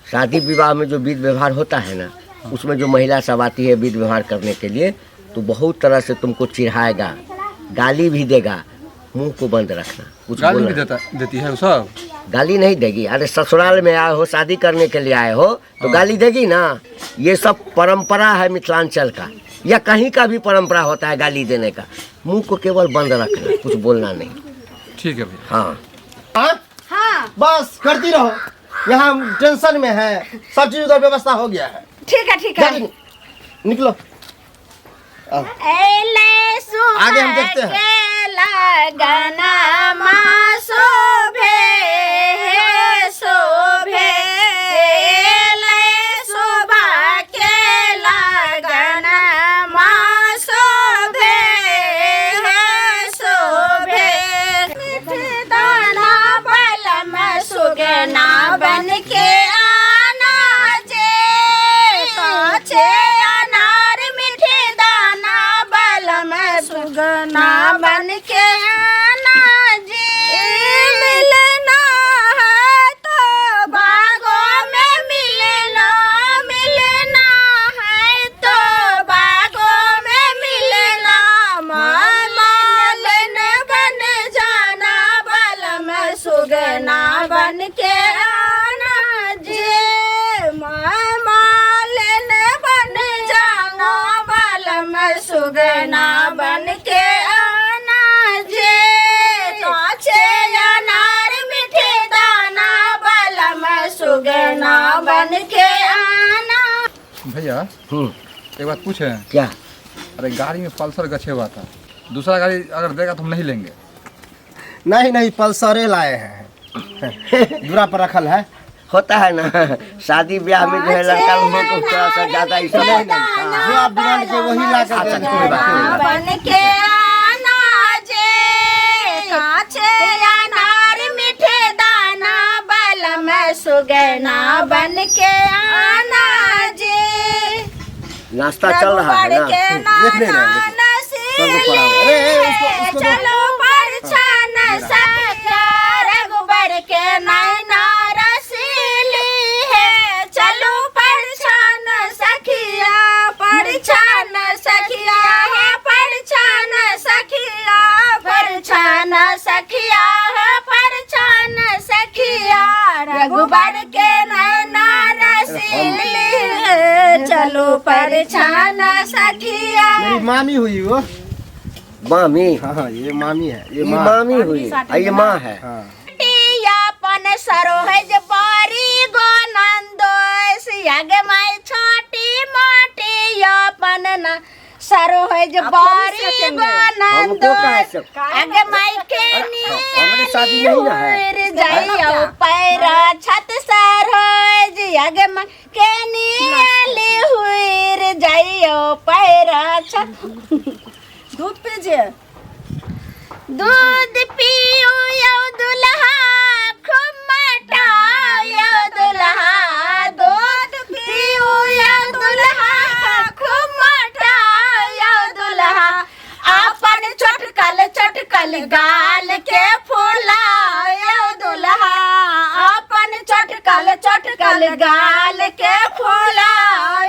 शादी विवाह में जो विधि व्यवहार होता है ना, उसमें जो महिला सब आती है विधि व्यवहार करने के लिए, तो बहुत तरह से तुमको चिढ़ाएगा, गाली भी देगा। मुंह को बंद रखना। कुछ गाली भी देती है वो सब? गाली नहीं देगी। अरे ससुराल में आए हो, शादी करने के लिए आए हो, तो गाली देगी ना। ये सब परंपरा है मिथिलांचल का, या कहीं का भी परंपरा होता है गाली देने का। मुंह को केवल बंद रखना, कुछ बोलना नहीं। ठीक है भैया। हाँ हाँ बस करती रहो, यहाँ टेंशन में है, सब चीज उधर व्यवस्था हो गया है। ठीक है ठीक है। जल्दी निकलो, आगे हम देखते हैं। लगना माँ शोभे शोभे ले शोभा के लगना माँ शोभे शोभे दाना बल में सुगना बन के आना जे काचे अनार मीठे दाना बल में सुगना बन के आना जी मिलना है तो बागों में मिलना मिलना है तो बागों में मिलना मालन बन जाना बल में सुगना बन के आना जी मालन बन जाना बल में सुगना बन के आना जे काचे अनार मीठे दाना बल में सुगना बन के आना। भैया एक बात पूछे? क्या? अरे गाड़ी में पल्सर गछे हुआ था, दूसरा गाड़ी अगर देगा तो हम नहीं लेंगे। नहीं नहीं, पल्सरे लाए हैं, दूरा पर रखल है। होता है ना, शादी ब्याह में जो है लड़का लोगों को थोड़ा सा ज्यादा इसमें जो आप डिमांड के वही ला कर देंगे। कोई बात नहीं। बन के आना जे काचे अनार मीठे दाना बल में सुगना बन के आना जे नाश्ता चल रहा है ना, देख ले रहे हैं, सबको पड़ा हुआ है। अरे उसको चलो परछान सखिया रघुबर के नैना रसीली है। चलो परछान सखिया परछान सखिया है परछान सखिया परछान सखिया है परछान सखिया रघुबर के नैना रसीली है। चलो परछान सखिया। मेरी मामी हुई वो। मामी? हाँ ये मामी है, ये मामी हुई, ये माँ है। हाँ। पन सरोहज बारी गो नंदोस आगे माई छोटी मोटी यापन न सरोहज बारी गो नंदोस आगे माई के नीर जाइयो पैरा छत सरोहज आगे माई के नीली हुई जाइयो पैरा छत। दूध पीजिए। दूध पियो यो दुल्हा खुमटा यो दुल्हा दूध पियो यो दुल्हा खुमटा यो दुल्हा अपन चटकल गाल के फूला यो दुल्हा अपन चटकल गाल के फूला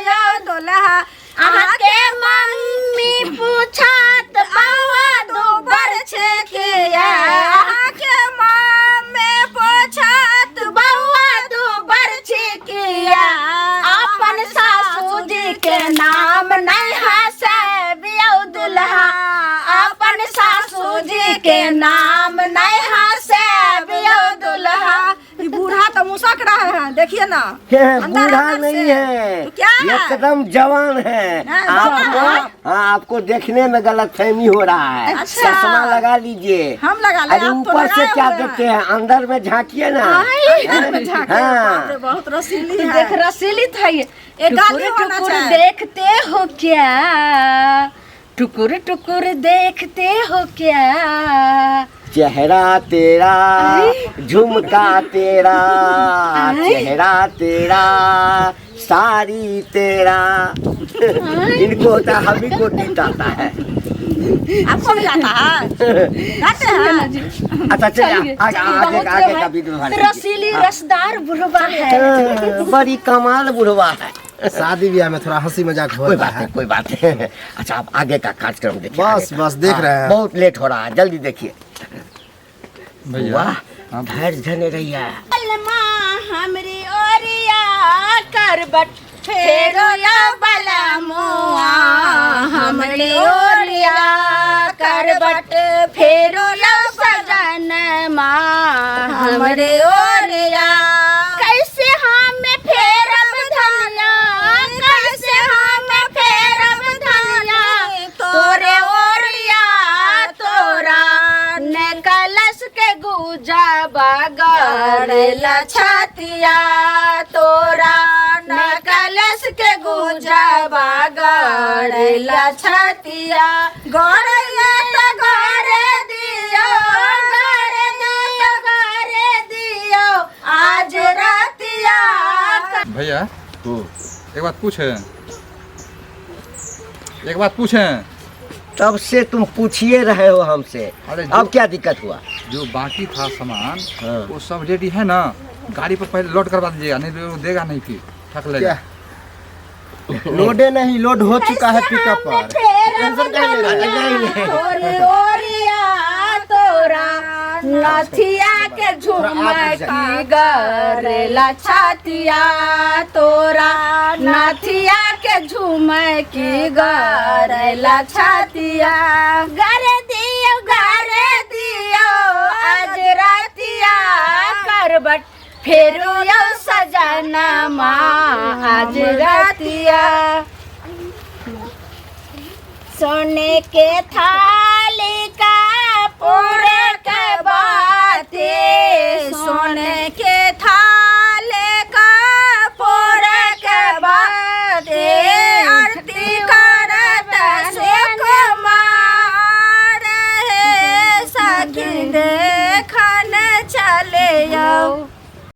यो दुल्हा। अहाँ के मम्मी पूछत आवा दो बरछे के अहाँ के मम्मी पूछत बउआ दो बरछे के अपन सासू जी के नाम नहीं हंसे बियो दुल्हा अपन सासू जी के नाम नहीं हंसे बियो दुल्हा। बूढ़ा तो मुसक रहा है, देखिए ना। बूढ़ा नहीं है, एकदम जवान है। आपको देखने में गलतफहमी हो रहा है। चश्मा लगा लीजिए। हम लगा ले। अरे ऊपर से क्या देखते हैं, अंदर में झांकिए ना। हाँ बहुत रसीली है। देख रसीली था ये। टुकुर देखते हो क्या, टुकुर टुकुर देखते हो क्या। चेहरा तेरा झुमका तेरा, चेहरा तेरा साड़ी तेरा। इनको होता है, हमी को टीट आता है। आपको भी आता है? गाते हैं? अच्छा चलिए आगे का वीडियो वाले दीजिए। रसीली रसदार बुढ़वा है। बड़ी कमाल बुढ़वा है। शादी ब्याह में थोड़ा हंसी मजाक कोई होता बात है। नहीं कोई बात नहीं। अच्छा आप आगे का कार्यक्रम देखिए। बस, आगे का। बस देख हाँ, रहे हैं। बहुत लेट हो रहा है, जल्दी देखिए। भैया वाह हाँ। धैर्य धने रहिया। बलमा हमरी ओरिया करबट फेरो या बलमुआ हमरी ओरिया करबट फेरो या सजन माँ हमरी ओरिया कैसे हम फेरब धनिया कैसे हम फेरब धनिया तोरे ओरिया तोरा ने कलश के गुजा बगड़ला छतिया तोरा न कलश के गुजा बगड़ला छतिया गड़ला तो गड़े दियो गड़े दियो आज रातिया। भैया एक बात पूछे एक बात पूछे तब से तुम पूछिए रहे हो हमसे। अरे जो- अब क्या दिक्कत हुआ? जो बाकी था सामान हाँ। वो सब रेडी है ना, गाड़ी पर पहले लोड करवा दीजिएगा, नहीं तो वो देगा नहीं फिर ठक लेगा। क्या लोडे नहीं, लोड हो चुका है पिकअप पर। टेंशन काहे ले रहे हो? तोरे ओरिया तोरा नथिया के झुमकी गरेला छतिया तोरा नथिया के झुमकी गरेला छतिया गरे दियो आज रातिया करबट फेरो यो सजना माँ आज रातिया। सोने के थाली का पूरे के बाते सोने के थाली का पूरे के बाते आरती करत सुकुमार है सखी दे